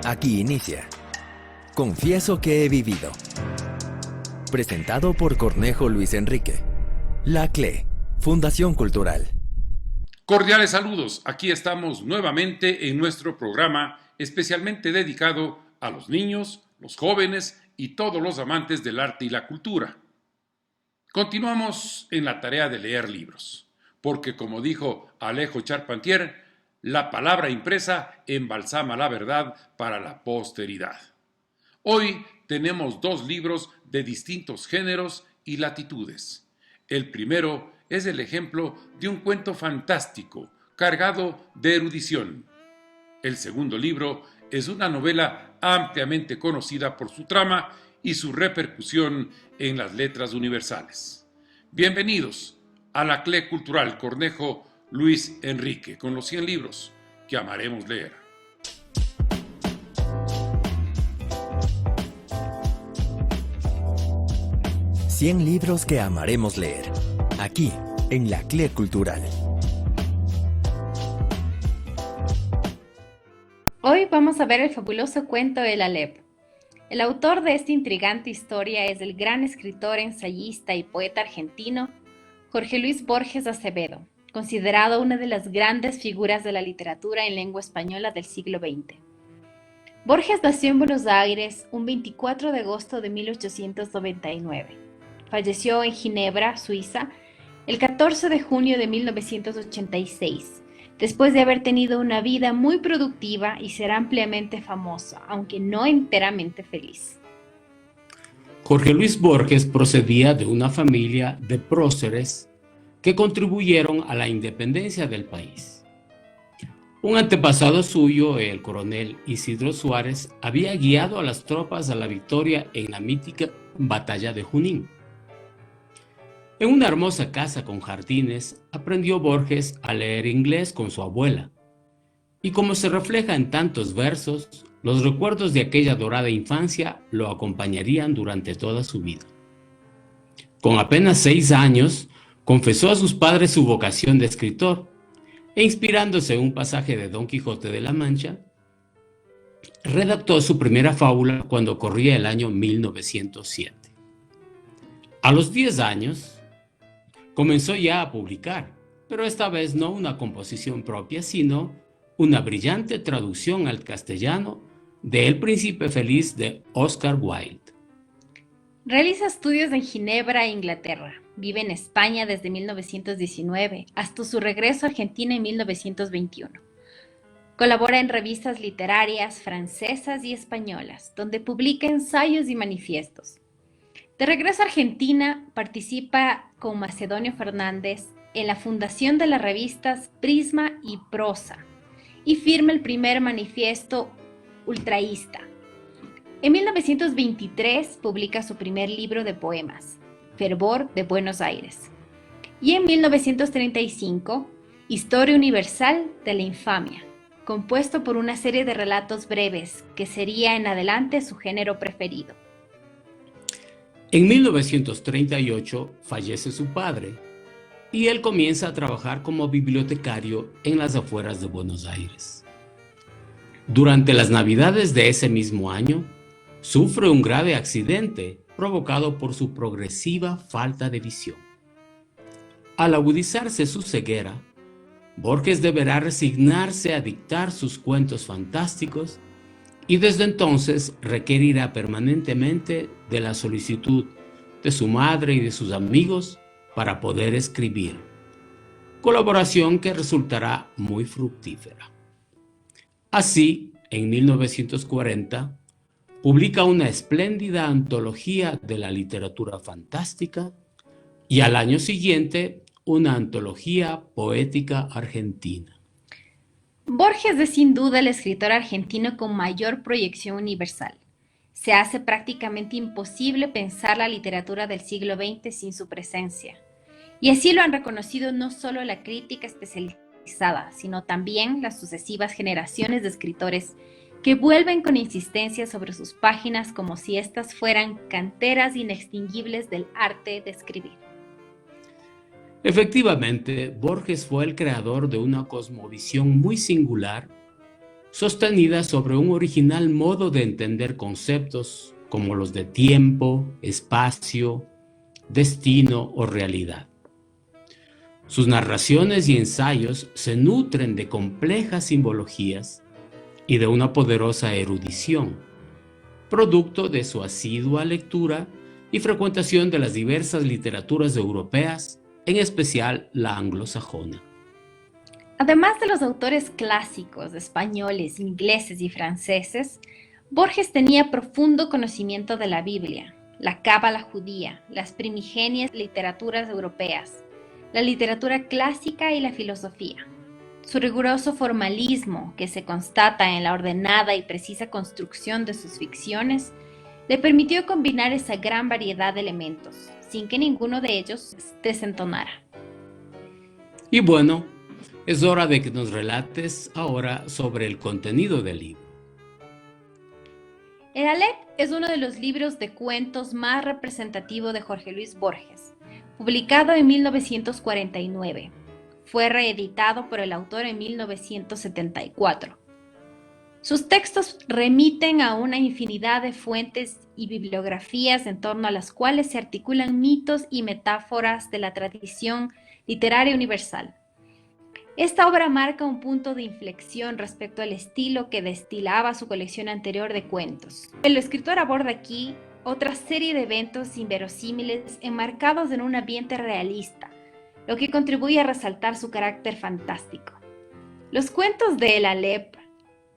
Aquí inicia. Confieso que he vivido. Presentado por Cornejo Luis Enrique. La CLE, Fundación Cultural. Cordiales saludos, aquí estamos nuevamente en nuestro programa especialmente dedicado a los niños, los jóvenes y todos los amantes del arte y la cultura. Continuamos en la tarea de leer libros, porque como dijo Alejo Charpentier, la palabra impresa embalsama la verdad para la posteridad. Hoy tenemos dos libros de distintos géneros y latitudes. El primero es el ejemplo de un cuento fantástico, cargado de erudición. El segundo libro es una novela ampliamente conocida por su trama y su repercusión en las letras universales. Bienvenidos a la CLE Cultural Cornejo Luis Enrique, con los 100 libros que amaremos leer. Cien libros que amaremos leer. Aquí, en la CLE Cultural. Hoy vamos a ver el fabuloso cuento El Aleppo. El autor de esta intrigante historia es el gran escritor, ensayista y poeta argentino Jorge Luis Borges Acevedo, considerado una de las grandes figuras de la literatura en lengua española del siglo XX. Borges nació en Buenos Aires un 24 de agosto de 1899. Falleció en Ginebra, Suiza, el 14 de junio de 1986, después de haber tenido una vida muy productiva y ser ampliamente famoso, aunque no enteramente feliz. Jorge Luis Borges procedía de una familia de próceres que contribuyeron a la independencia del país. Un antepasado suyo, el coronel Isidro Suárez, había guiado a las tropas a la victoria en la mítica batalla de Junín. En una hermosa casa con jardines, aprendió Borges a leer inglés con su abuela. Y como se refleja en tantos versos, los recuerdos de aquella dorada infancia lo acompañarían durante toda su vida. Con apenas 6 años, confesó a sus padres su vocación de escritor, e inspirándose en un pasaje de Don Quijote de la Mancha, redactó su primera fábula cuando corría el año 1907. A los 10 años, comenzó ya a publicar, pero esta vez no una composición propia, sino una brillante traducción al castellano de El Príncipe Feliz de Oscar Wilde. Realiza estudios en Ginebra e Inglaterra. Vive en España desde 1919 hasta su regreso a Argentina en 1921. Colabora en revistas literarias francesas y españolas, donde publica ensayos y manifiestos. De regreso a Argentina, participa con Macedonio Fernández en la fundación de las revistas Prisma y Prosa y firma el primer manifiesto ultraísta. En 1923 publica su primer libro de poemas, Fervor de Buenos Aires. Y en 1935, Historia Universal de la Infamia, compuesto por una serie de relatos breves que sería en adelante su género preferido. En 1938 fallece su padre y él comienza a trabajar como bibliotecario en las afueras de Buenos Aires. Durante las Navidades de ese mismo año, sufre un grave accidente provocado por su progresiva falta de visión. Al agudizarse su ceguera, Borges deberá resignarse a dictar sus cuentos fantásticos y desde entonces requerirá permanentemente de la solicitud de su madre y de sus amigos para poder escribir, colaboración que resultará muy fructífera. Así, en 1940, publica una espléndida antología de la literatura fantástica y al año siguiente una antología poética argentina. Borges es sin duda el escritor argentino con mayor proyección universal. Se hace prácticamente imposible pensar la literatura del siglo XX sin su presencia. Y así lo han reconocido no solo la crítica especializada, sino también las sucesivas generaciones de escritores que vuelven con insistencia sobre sus páginas como si éstas fueran canteras inextinguibles del arte de escribir. Efectivamente, Borges fue el creador de una cosmovisión muy singular sostenida sobre un original modo de entender conceptos como los de tiempo, espacio, destino o realidad. Sus narraciones y ensayos se nutren de complejas simbologías y de una poderosa erudición, producto de su asidua lectura y frecuentación de las diversas literaturas europeas, en especial la anglosajona. Además de los autores clásicos españoles, ingleses y franceses, Borges tenía profundo conocimiento de la Biblia, la cábala judía, las primigenias literaturas europeas, la literatura clásica y la filosofía. Su riguroso formalismo, que se constata en la ordenada y precisa construcción de sus ficciones, le permitió combinar esa gran variedad de elementos, sin que ninguno de ellos desentonara. Y bueno, es hora de que nos relates ahora sobre el contenido del libro. El Aleph es uno de los libros de cuentos más representativo de Jorge Luis Borges, publicado en 1949. Fue reeditado por el autor en 1974. Sus textos remiten a una infinidad de fuentes y bibliografías en torno a las cuales se articulan mitos y metáforas de la tradición literaria universal. Esta obra marca un punto de inflexión respecto al estilo que destilaba su colección anterior de cuentos. El escritor aborda aquí otra serie de eventos inverosímiles enmarcados en un ambiente realista, lo que contribuye a resaltar su carácter fantástico. Los cuentos de El Aleph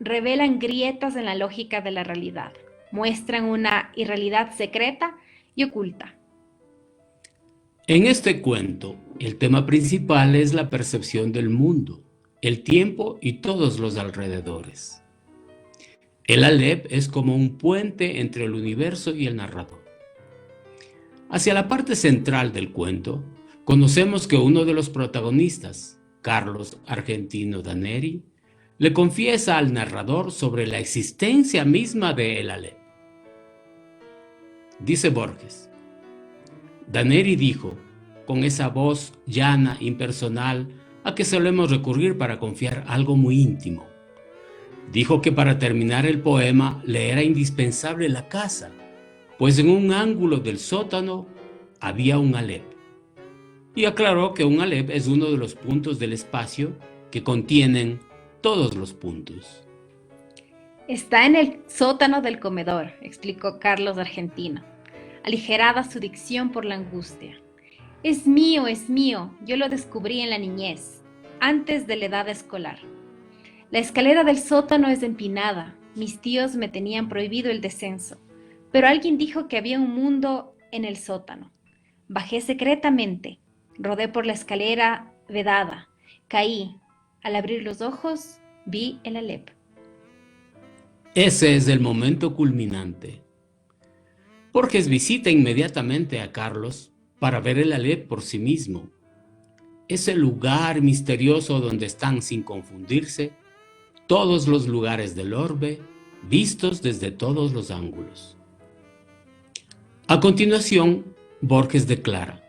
revelan grietas en la lógica de la realidad, muestran una irrealidad secreta y oculta. En este cuento, el tema principal es la percepción del mundo, el tiempo y todos los alrededores. El Aleph es como un puente entre el universo y el narrador. Hacia la parte central del cuento, conocemos que uno de los protagonistas, Carlos Argentino Daneri, le confiesa al narrador sobre la existencia misma de El Aleph. Dice Borges: Daneri dijo, con esa voz llana, impersonal, a que solemos recurrir para confiar algo muy íntimo. Dijo que para terminar el poema le era indispensable la casa, pues en un ángulo del sótano había un Aleph. Y aclaró que un Aleph es uno de los puntos del espacio que contienen todos los puntos. Está en el sótano del comedor, explicó Carlos Argentino, aligerada su dicción por la angustia. Es mío, yo lo descubrí en la niñez, antes de la edad escolar. La escalera del sótano es empinada, mis tíos me tenían prohibido el descenso, pero alguien dijo que había un mundo en el sótano. Bajé secretamente, rodé por la escalera vedada, caí. Al abrir los ojos, vi el Aleph. Ese es el momento culminante. Borges visita inmediatamente a Carlos para ver el Aleph por sí mismo. Ese lugar misterioso donde están, sin confundirse, todos los lugares del orbe, vistos desde todos los ángulos. A continuación, Borges declara: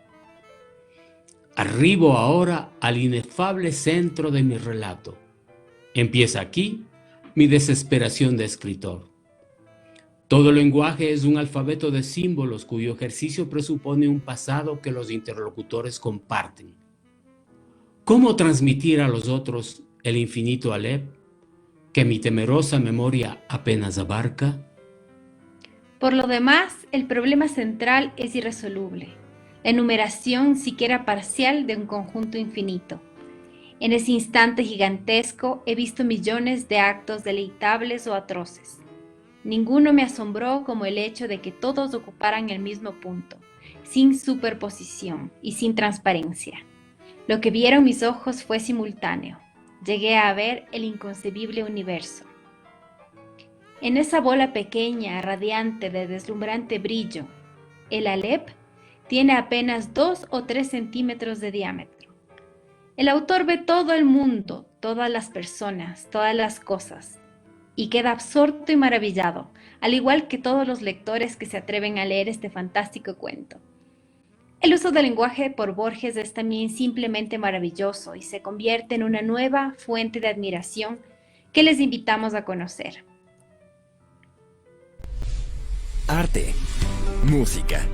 arribo ahora al inefable centro de mi relato. Empieza aquí mi desesperación de escritor. Todo lenguaje es un alfabeto de símbolos cuyo ejercicio presupone un pasado que los interlocutores comparten. ¿Cómo transmitir a los otros el infinito Aleph que mi temerosa memoria apenas abarca? Por lo demás, el problema central es irresoluble. La enumeración siquiera parcial de un conjunto infinito. En ese instante gigantesco he visto millones de actos deleitables o atroces. Ninguno me asombró como el hecho de que todos ocuparan el mismo punto, sin superposición y sin transparencia. Lo que vieron mis ojos fue simultáneo. Llegué a ver el inconcebible universo. En esa bola pequeña, radiante, de deslumbrante brillo, el Aleph tiene apenas 2 o 3 centímetros de diámetro. El autor ve todo el mundo, todas las personas, todas las cosas, y queda absorto y maravillado, al igual que todos los lectores que se atreven a leer este fantástico cuento. El uso del lenguaje por Borges es también simplemente maravilloso y se convierte en una nueva fuente de admiración que les invitamos a conocer. Arte, música,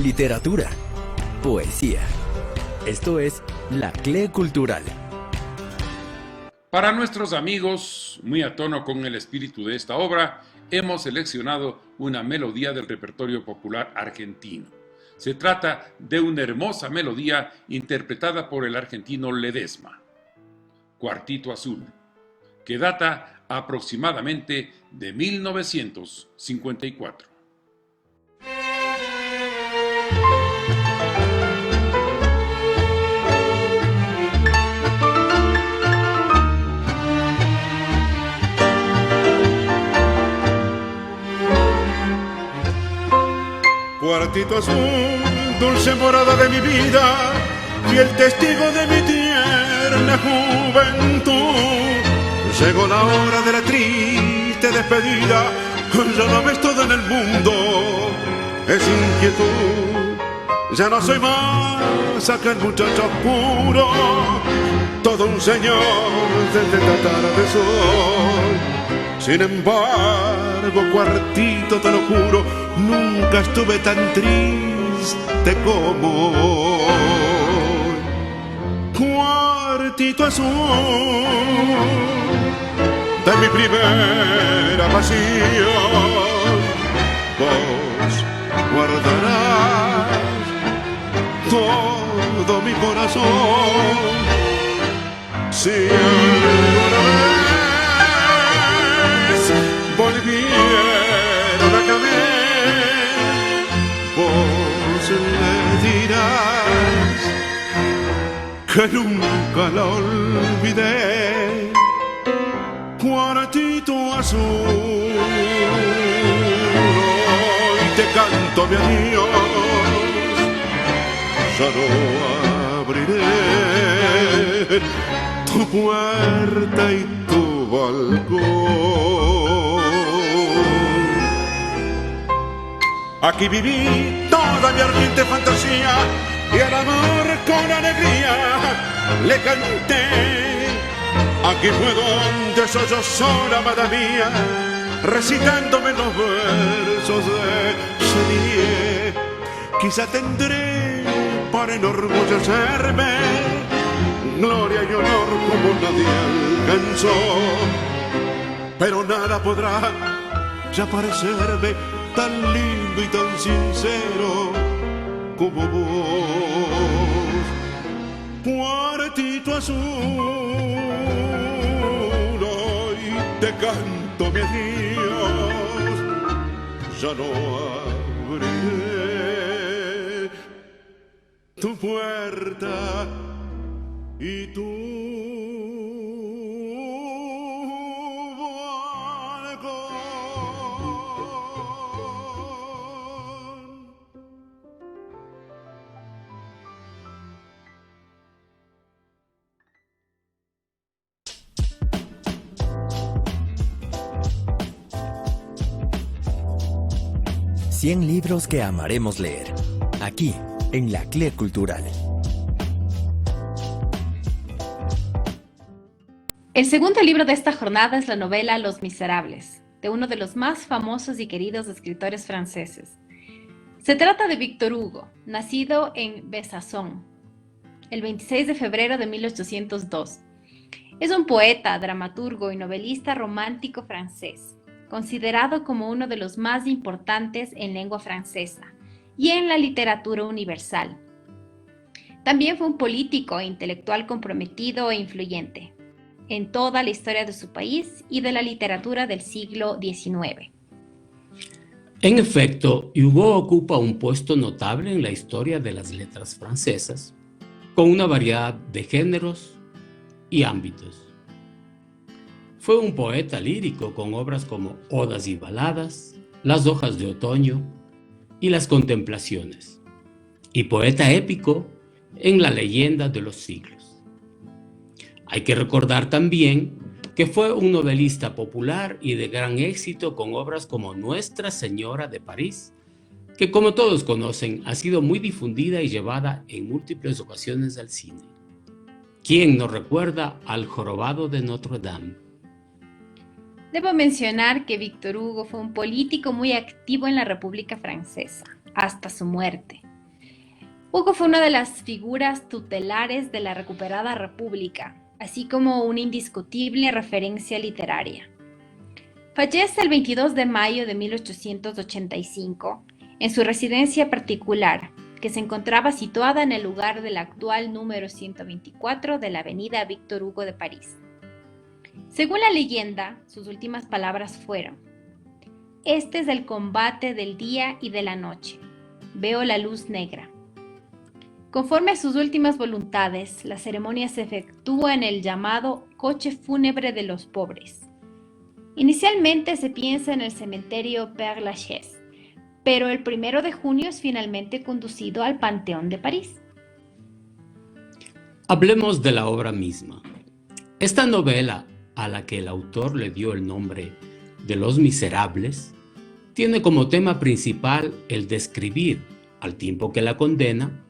literatura, poesía. Esto es La Cle Cultural. Para nuestros amigos, muy a tono con el espíritu de esta obra, hemos seleccionado una melodía del repertorio popular argentino. Se trata de una hermosa melodía interpretada por el argentino Ledesma, Cuartito Azul, que data aproximadamente de 1954. Cuartito azul, dulce morada de mi vida, fiel testigo de mi tierna juventud. Llegó la hora de la triste despedida, ya no ves todo en el mundo, es inquietud. Ya no soy más aquel muchacho puro, todo un señor desde esta tarde soy. Sin embargo, Cuartito, te lo juro, nunca estuve tan triste como hoy. Cuartito azul de mi primera pasión, vos guardarás todo mi corazón. Si alguna vez volvieron a caer, vos le dirás que nunca la olvidé. Cuartito azul, hoy te canto mi adiós, ya no abriré tu puerta y tu balcón. Aquí viví toda mi ardiente fantasía y al amor con alegría le canté. Aquí fue donde sollozó la amada mía, recitándome los versos de Célie. Quizá tendré para enorgullecerme gloria y honor como nadie alcanzó, pero nada podrá ya parecerme tan lindo y tan sincero como vos. Cuartito azul, hoy te canto mi adiós, ya no abriré tu puerta y tu balcón. Cien libros que amaremos leer. Aquí, en La Cle Cultural. El segundo libro de esta jornada es la novela Los Miserables, de uno de los más famosos y queridos escritores franceses. Se trata de Victor Hugo, nacido en Besançon, el 26 de febrero de 1802. Es un poeta, dramaturgo y novelista romántico francés, considerado como uno de los más importantes en lengua francesa y en la literatura universal. También fue un político e intelectual comprometido e influyente en toda la historia de su país y de la literatura del siglo XIX. En efecto, Hugo ocupa un puesto notable en la historia de las letras francesas, con una variedad de géneros y ámbitos. Fue un poeta lírico con obras como Odas y Baladas, Las hojas de otoño y Las contemplaciones, y poeta épico en La leyenda de los siglos. Hay que recordar también que fue un novelista popular y de gran éxito con obras como Nuestra Señora de París, que como todos conocen ha sido muy difundida y llevada en múltiples ocasiones al cine. ¿Quién no recuerda al Jorobado de Notre Dame? Debo mencionar que Víctor Hugo fue un político muy activo en la República Francesa, hasta su muerte. Hugo fue una de las figuras tutelares de la recuperada República, así como una indiscutible referencia literaria. Fallece el 22 de mayo de 1885 en su residencia particular, que se encontraba situada en el lugar del actual número 124 de la avenida Víctor Hugo de París. Según la leyenda, sus últimas palabras fueron: "Este es el combate del día y de la noche. Veo la luz negra". Conforme a sus últimas voluntades, la ceremonia se efectúa en el llamado coche fúnebre de los pobres. Inicialmente se piensa en el cementerio Père Lachaise, pero el 1 de junio es finalmente conducido al Panteón de París. Hablemos de la obra misma. Esta novela, a la que el autor le dio el nombre de Los Miserables, tiene como tema principal el describir, al tiempo que la condena,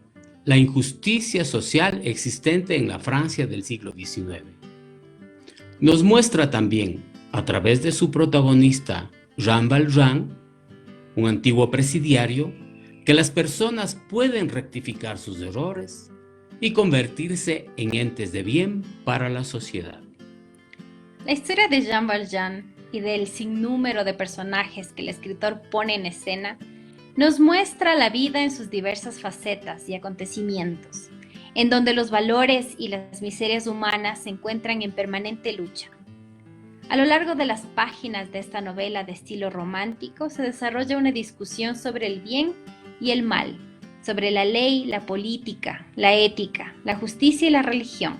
la injusticia social existente en la Francia del siglo XIX. Nos muestra también, a través de su protagonista Jean Valjean, un antiguo presidiario, que las personas pueden rectificar sus errores y convertirse en entes de bien para la sociedad. La historia de Jean Valjean y del sinnúmero de personajes que el escritor pone en escena nos muestra la vida en sus diversas facetas y acontecimientos, en donde los valores y las miserias humanas se encuentran en permanente lucha. A lo largo de las páginas de esta novela de estilo romántico se desarrolla una discusión sobre el bien y el mal, sobre la ley, la política, la ética, la justicia y la religión.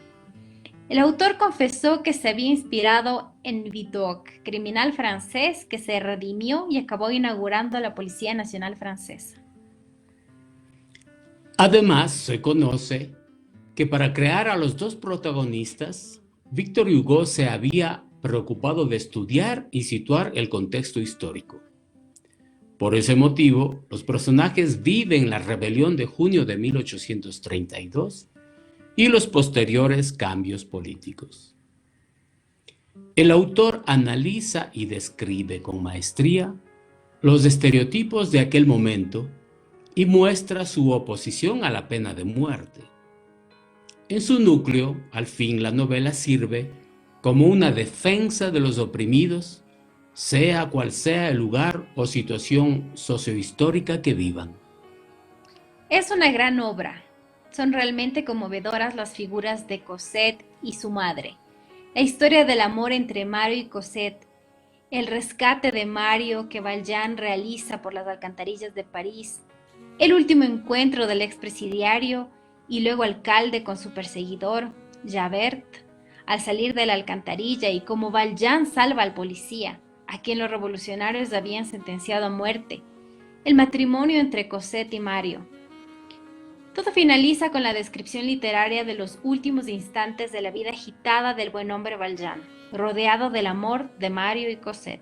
El autor confesó que se había inspirado en Vidocq, criminal francés que se redimió y acabó inaugurando la Policía Nacional Francesa. Además, se conoce que para crear a los dos protagonistas, Victor Hugo se había preocupado de estudiar y situar el contexto histórico. Por ese motivo, los personajes viven la rebelión de junio de 1832 y los posteriores cambios políticos. El autor analiza y describe con maestría los estereotipos de aquel momento y muestra su oposición a la pena de muerte. En su núcleo, al fin, la novela sirve como una defensa de los oprimidos, sea cual sea el lugar o situación sociohistórica que vivan. Es una gran obra. Son realmente conmovedoras las figuras de Cosette y su madre, la historia del amor entre Mario y Cosette, el rescate de Mario que Valjean realiza por las alcantarillas de París, el último encuentro del expresidiario y luego alcalde con su perseguidor, Javert, al salir de la alcantarilla y cómo Valjean salva al policía, a quien los revolucionarios habían sentenciado a muerte, el matrimonio entre Cosette y Mario. Todo finaliza con la descripción literaria de los últimos instantes de la vida agitada del buen hombre Valjean, rodeado del amor de Mario y Cosette.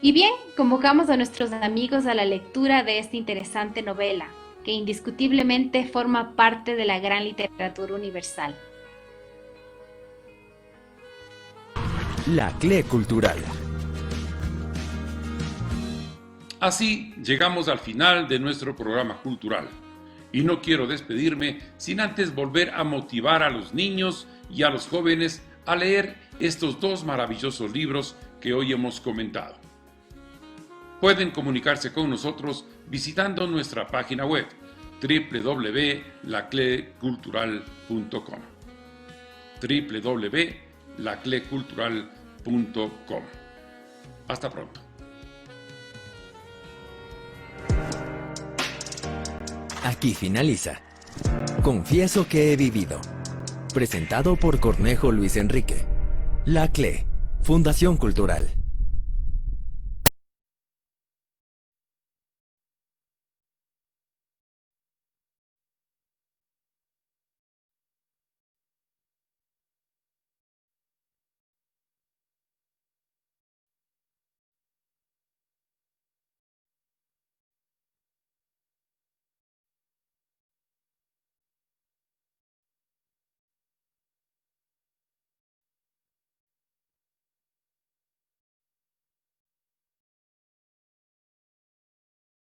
Y bien, convocamos a nuestros amigos a la lectura de esta interesante novela, que indiscutiblemente forma parte de la gran literatura universal. La CLE Cultural. Así llegamos al final de nuestro programa cultural. Y no quiero despedirme sin antes volver a motivar a los niños y a los jóvenes a leer estos dos maravillosos libros que hoy hemos comentado. Pueden comunicarse con nosotros visitando nuestra página web www.laclecultural.com www.laclecultural.com. Hasta pronto. Aquí finaliza Confieso que he vivido. Presentado por Cornejo Luis Enrique. La CLE, Fundación Cultural.